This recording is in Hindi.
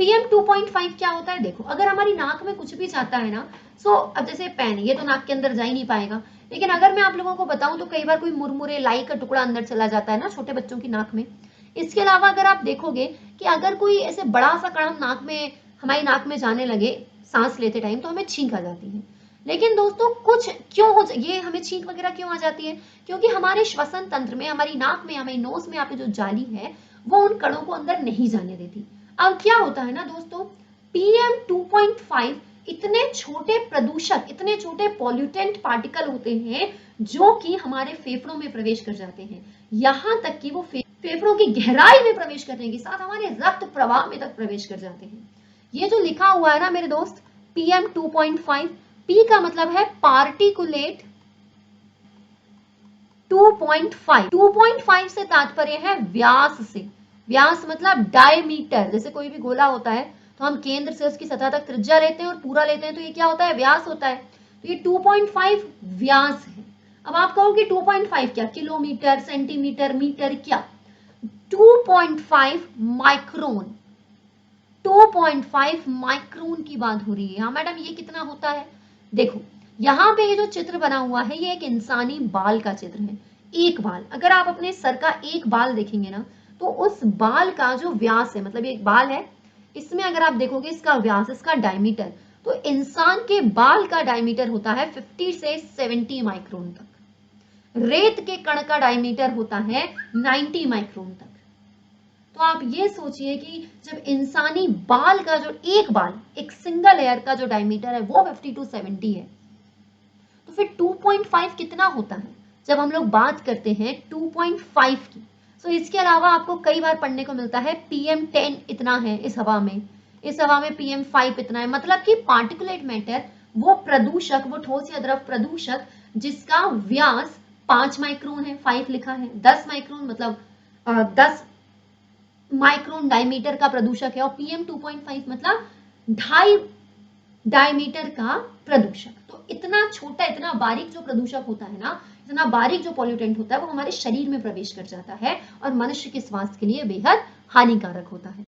PM 2.5 क्या होता है? देखो, अगर हमारी नाक में कुछ भी जाता है ना, सो अब जैसे पेन, ये तो नाक के अंदर जा ही नहीं पाएगा, लेकिन अगर मैं आप लोगों को बताऊं तो कई बार कोई मुरमुरे लाई का टुकड़ा अंदर चला जाता है ना छोटे बच्चों की नाक में। इसके अलावा अगर आप देखोगे कि अगर कोई ऐसे बड़ा सा कण नाक में, हमारी नाक में जाने लगे सांस लेते टाइम, तो हमें छींक आ जाती है। लेकिन दोस्तों कुछ क्यों हो, ये हमें छींक वगैरह क्यों आ जाती है? क्योंकि हमारे श्वसन तंत्र में, हमारी नाक में, हमारी नोज में यहाँ पे जो जाली है वो उन कणों को अंदर नहीं जाने देती। अब क्या होता है ना दोस्तों, PM 2.5 इतने छोटे प्रदूषक, इतने छोटे पॉल्यूटेंट पार्टिकल होते हैं जो कि हमारे फेफड़ों में प्रवेश कर जाते हैं, यहाँ तक कि वो फेफड़ों की गहराई में प्रवेश करने के साथ हमारे रक्त प्रवाह में तक प्रवेश कर जाते हैं। ये जो लिखा हुआ है ना मेरे दोस्त, PM 2.5, P का मतलब है पार्टिकुलेट 2.5, 2.5 से तात्पर्य है व्यास से। व्यास मतलब डायमीटर, जैसे कोई भी गोला होता है तो हम केंद्र से उसकी सतह तक त्रिज्या लेते हैं और पूरा लेते हैं, तो ये क्या होता है? व्यास होता है। तो ये 2.5 व्यास है। अब आप कहोगे 2.5 क्या? किलोमीटर, सेंटीमीटर, मीटर, क्या? 2.5 माइक्रोन, 2.5 माइक्रोन की बात हो रही है। हाँ मैडम, ये कितना होता है? देखो यहाँ पे ये जो चित्र बना हुआ है ये एक इंसानी बाल का चित्र है। एक बाल, अगर आप अपने सर का एक बाल देखेंगे ना, तो उस बाल का जो व्यास है, मतलब ये एक बाल है, इसमें अगर आप देखोगे इसका व्यास, इसका डायमीटर, तो इंसान के बाल का डायमीटर होता है 50 से 70 माइक्रोन तक। रेत के कण का डायमीटर होता है 90 माइक्रोन तक। तो आप ये सोचिए कि जब इंसानी बाल का जो एक बाल, एक सिंगल एयर का जो डायमीटर है वो 50 टू 70 है, तो फिर 2.5 कितना होता है जब हम लोग बात करते हैं 2.5 की? तो इसके अलावा आपको कई बार पढ़ने को मिलता है PM 10 इतना है इस हवा में, इस हवा में PM 5 इतना है। मतलब कि पार्टिकुलेट मैटर, वो प्रदूषक, वो ठोस या द्रव प्रदूषक जिसका व्यास 5 माइक्रोन है, 5 लिखा है, 10 माइक्रोन मतलब 10 माइक्रोन डायमीटर का प्रदूषक है, और PM 2.5 मतलब 2.5 डायमीटर का प्रदूषक। तो इतना छोटा, इतना बारीक जो प्रदूषक होता है ना, इतना बारीक जो पॉल्यूटेंट होता है, वो हमारे शरीर में प्रवेश कर जाता है और मनुष्य के स्वास्थ्य के लिए बेहद हानिकारक होता है।